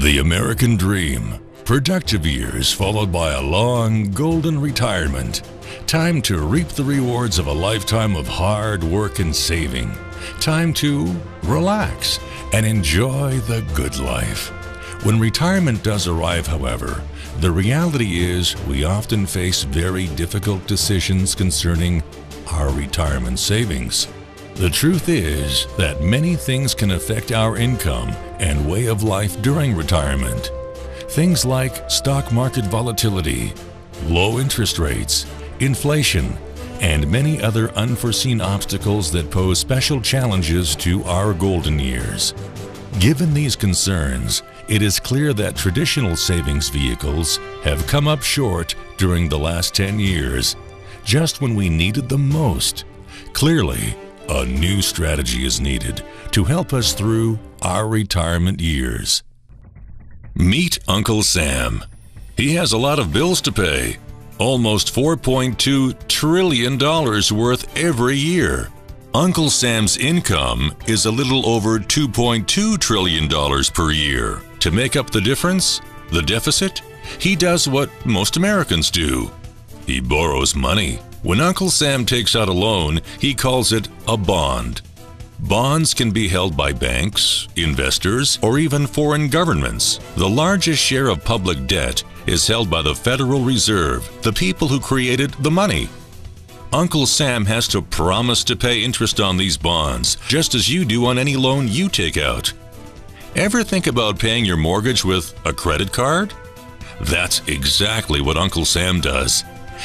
The American dream. Productive years followed by a long, golden retirement. Time to reap the rewards of a lifetime of hard work and saving. Time to relax and enjoy the good life. When retirement does arrive, however, the reality is we often face very difficult decisions concerning our retirement savings. The truth is that many things can affect our income and way of life during retirement. Things like stock market volatility, low interest rates, inflation, and many other unforeseen obstacles that pose special challenges to our golden years. Given these concerns, it is clear that traditional savings vehicles have come up short during the last 10 years, just when we needed them most. Clearly, a new strategy is needed to help us through our retirement years. Meet Uncle Sam. He has a lot of bills to pay, almost $4.2 trillion worth every year. Uncle Sam's income is a little over $2.2 trillion per year. To make up the difference, the deficit, he does what most Americans do. He borrows money. When Uncle Sam takes out a loan, he calls it a bond. Bonds can be held by banks, investors, or even foreign governments. The largest share of public debt is held by the Federal Reserve, the people who created the money. Uncle Sam has to promise to pay interest on these bonds, just as you do on any loan you take out. Ever think about paying your mortgage with a credit card? That's exactly what Uncle Sam does.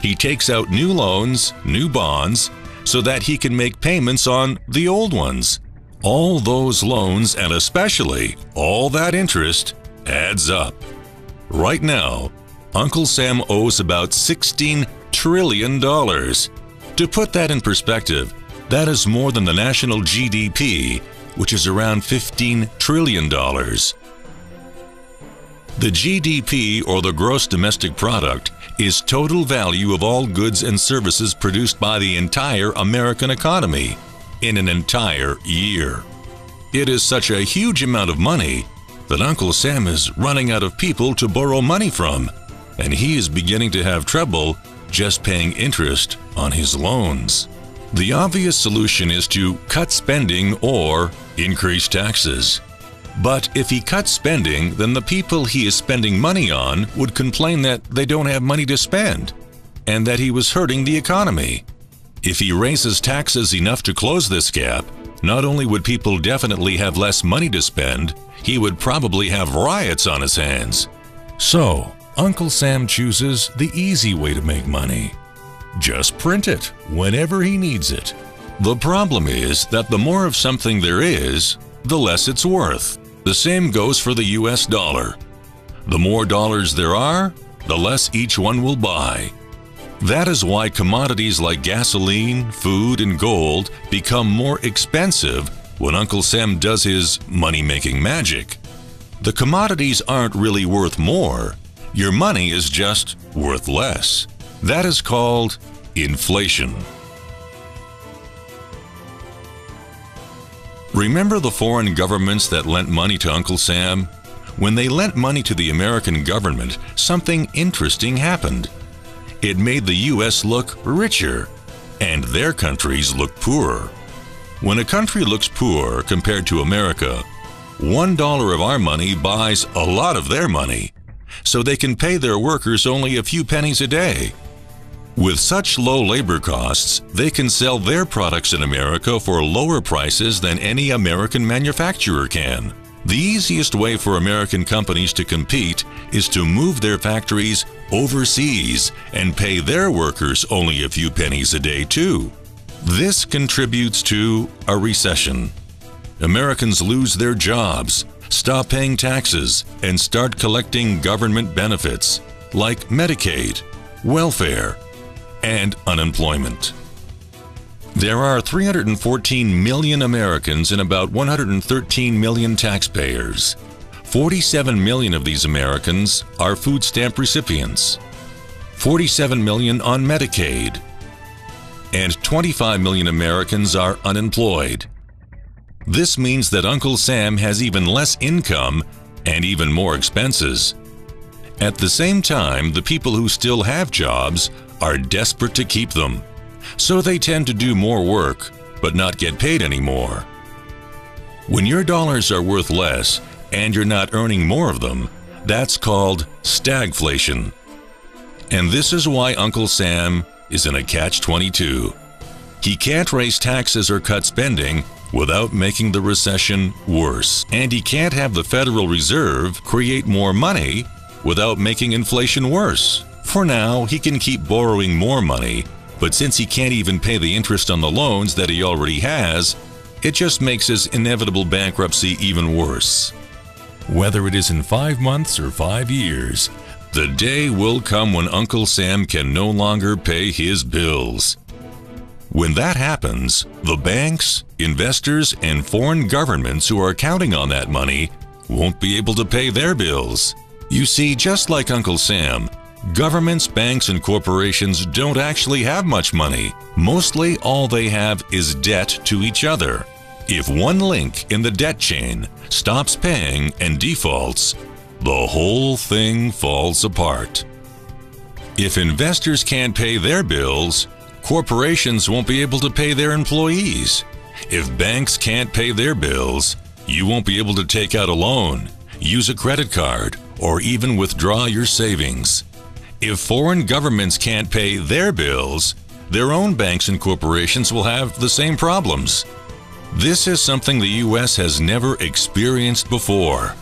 He takes out new loans, new bonds, so that he can make payments on the old ones. All those loans, and especially all that interest, adds up. Right now, Uncle Sam owes about $16 trillion. To put that in perspective, that is more than the national GDP, which is around $15 trillion. The GDP, or the gross domestic product, is total value of all goods and services produced by the entire American economy in an entire year. It is such a huge amount of money that Uncle Sam is running out of people to borrow money from, and he is beginning to have trouble just paying interest on his loans. The obvious solution is to cut spending or increase taxes. But if he cuts spending, then the people he is spending money on would complain that they don't have money to spend and that he was hurting the economy. If he raises taxes enough to close this gap, not only would people definitely have less money to spend, he would probably have riots on his hands. So, Uncle Sam chooses the easy way to make money. Just print it whenever he needs it. The problem is that the more of something there is, the less it's worth. The same goes for the US dollar. The more dollars there are, the less each one will buy. That is why commodities like gasoline, food, and gold become more expensive when Uncle Sam does his money-making magic. The commodities aren't really worth more. Your money is just worth less. That is called inflation. Remember the foreign governments that lent money to Uncle Sam? When they lent money to the American government, something interesting happened. It made the U.S. look richer, and their countries look poorer. When a country looks poor compared to America, $1 of our money buys a lot of their money, so they can pay their workers only a few pennies a day. With such low labor costs, they can sell their products in America for lower prices than any American manufacturer can. The easiest way for American companies to compete is to move their factories overseas and pay their workers only a few pennies a day too. This contributes to a recession. Americans lose their jobs, stop paying taxes, and start collecting government benefits like Medicaid, welfare, and unemployment. There are 314 million Americans and about 113 million taxpayers. 47 million of these Americans are food stamp recipients, 47 million on Medicaid, and 25 million Americans are unemployed. This means that Uncle Sam has even less income and even more expenses. At the same time, the people who still have jobs are desperate to keep them, so they tend to do more work but not get paid anymore. When your dollars are worth less and you're not earning more of them, that's called stagflation. And this is why Uncle Sam is in a catch-22. He can't raise taxes or cut spending without making the recession worse. And he can't have the Federal Reserve create more money without making inflation worse. For now, he can keep borrowing more money, but since he can't even pay the interest on the loans that he already has, it just makes his inevitable bankruptcy even worse. Whether it is in 5 months or 5 years, the day will come when Uncle Sam can no longer pay his bills. When that happens, the banks, investors, and foreign governments who are counting on that money won't be able to pay their bills. You see, just like Uncle Sam, governments, banks, and corporations don't actually have much money. Mostly all they have is debt to each other. If one link in the debt chain stops paying and defaults, the whole thing falls apart. If investors can't pay their bills, corporations won't be able to pay their employees. If banks can't pay their bills, you won't be able to take out a loan, use a credit card, or even withdraw your savings. If foreign governments can't pay their bills, their own banks and corporations will have the same problems. This is something the U.S. has never experienced before.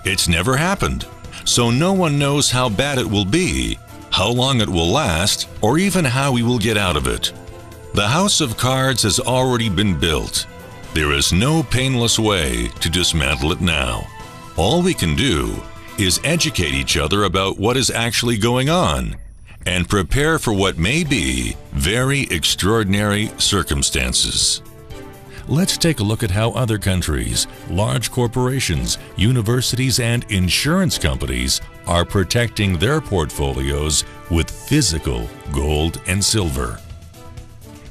It's never happened, so no one knows how bad it will be, how long it will last, or even how we will get out of it. The house of cards has already been built. There is no painless way to dismantle it now. All we can do is educate each other about what is actually going on and prepare for what may be very extraordinary circumstances. Let's take a look at how other countries, large corporations, universities, and insurance companies are protecting their portfolios with physical gold and silver.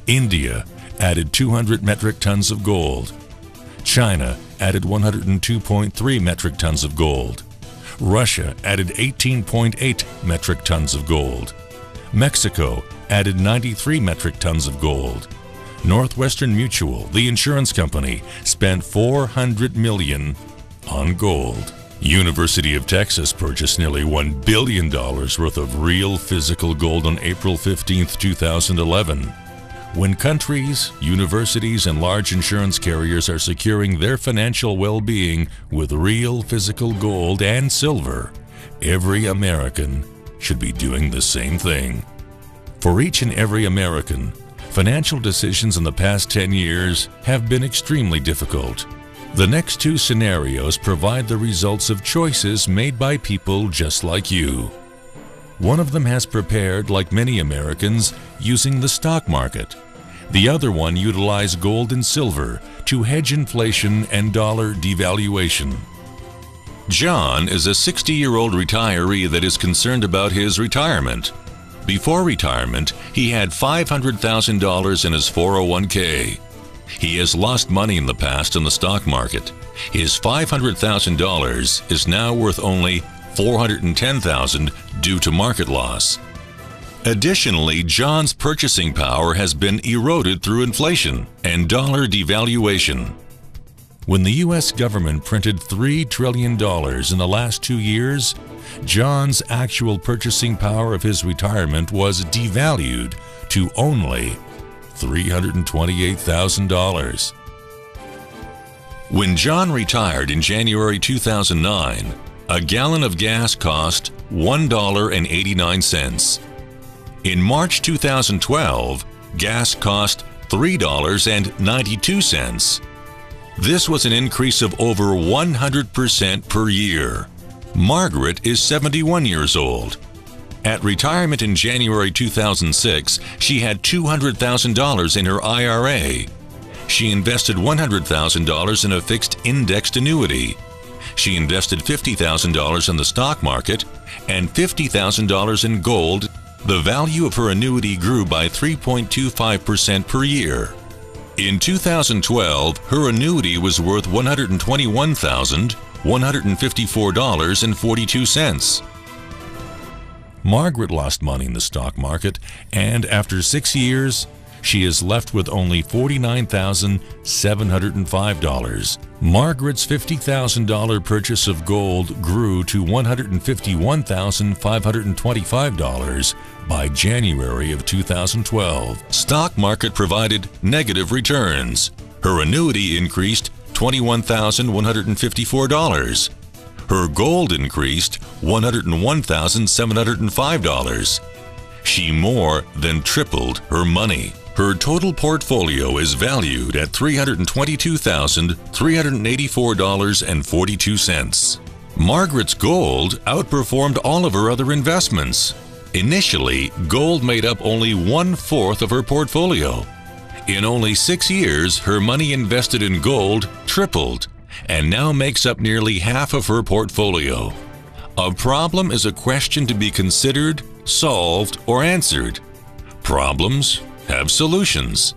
India added 200 metric tons of gold. China added 102.3 metric tons of gold. Russia added 18.8 metric tons of gold. Mexico added 93 metric tons of gold. Northwestern Mutual, the insurance company, spent $400 million on gold. University of Texas purchased nearly $1 billion worth of real physical gold on April 15, 2011. When countries, universities, and large insurance carriers are securing their financial well-being with real physical gold and silver, every American should be doing the same thing. For each and every American, financial decisions in the past 10 years have been extremely difficult. The next two scenarios provide the results of choices made by people just like you. One of them has prepared, like many Americans, using the stock market. The other one utilized gold and silver to hedge inflation and dollar devaluation. John is a 60-year-old retiree that is concerned about his retirement. Before retirement, he had $500,000 in his 401k. He has lost money in the past in the stock market. His $500,000 is now worth only $410,000 due to market loss. Additionally, John's purchasing power has been eroded through inflation and dollar devaluation. When the U.S. government printed $3 trillion in the last 2 years, John's actual purchasing power of his retirement was devalued to only $328,000. When John retired in January 2009, a gallon of gas cost $1.89. In March 2012, gas cost $3.92. This was an increase of over 100% per year. Margaret is 71 years old. At retirement in January 2006, she had $200,000 in her IRA. She invested $100,000 in a fixed indexed annuity. She invested $50,000 in the stock market and $50,000 in gold. The value of her annuity grew by 3.25% per year. In 2012, her annuity was worth $121,000, $154.42. Margaret lost money in the stock market, and after 6 years, she is left with only $49,705. Margaret's $50,000 purchase of gold grew to $151,525 by January of 2012. Stock market provided negative returns. Her annuity increased $21,154. Her gold increased $101,705. She more than tripled her money. Her total portfolio is valued at $322,384.42. Margaret's gold outperformed all of her other investments. Initially, gold made up only 1/4 of her portfolio. In only 6 years, her money invested in gold tripled and now makes up nearly half of her portfolio. A problem is a question to be considered, solved, or answered. Problems have solutions.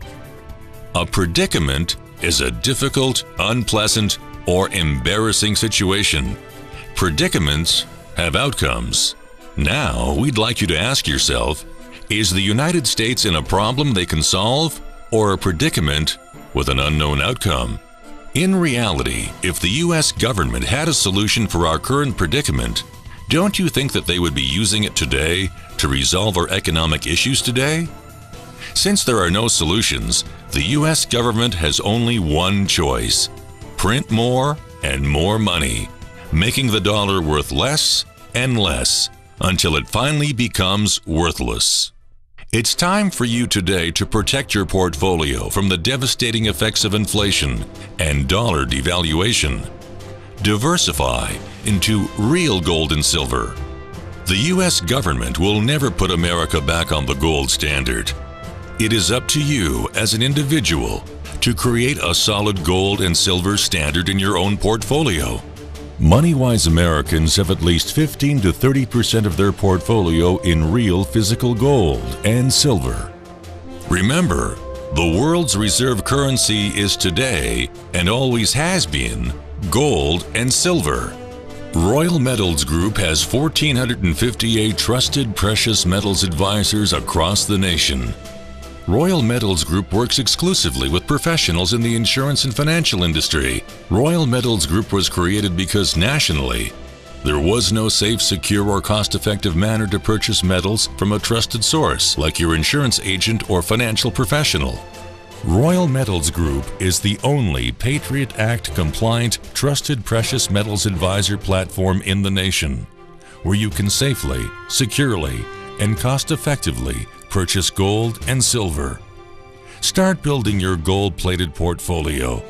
A predicament is a difficult, unpleasant, or embarrassing situation. Predicaments have outcomes. Now, we'd like you to ask yourself, is the United States in a problem they can solve, or a predicament with an unknown outcome? In reality, if the U.S. government had a solution for our current predicament, don't you think that they would be using it today to resolve our economic issues today? Since there are no solutions, the U.S. government has only one choice: print more and more money, making the dollar worth less and less until it finally becomes worthless. It's time for you today to protect your portfolio from the devastating effects of inflation and dollar devaluation. Diversify into real gold and silver. The U.S. government will never put America back on the gold standard. It is up to you as an individual to create a solid gold and silver standard in your own portfolio. Money-wise Americans have at least 15 to 30% of their portfolio in real physical gold and silver. Remember, the world's reserve currency is today, and always has been, gold and silver. Royal Metals Group has 1,458 trusted precious metals advisors across the nation. Royal Metals Group works exclusively with professionals in the insurance and financial industry. Royal Metals Group was created because nationally, there was no safe, secure, or cost-effective manner to purchase metals from a trusted source like your insurance agent or financial professional. Royal Metals Group is the only Patriot Act compliant, trusted precious metals advisor platform in the nation, where you can safely, securely, and cost-effectively purchase gold and silver. Start building your gold-plated portfolio.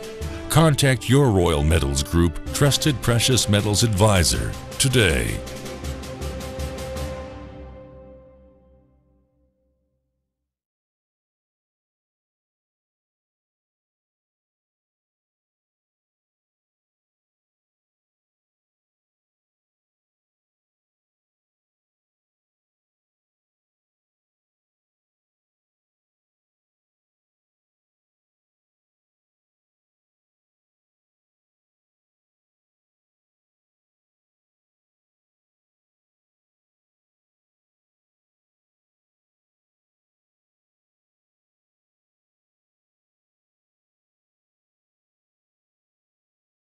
Contact your Royal Metals Group trusted precious metals advisor today.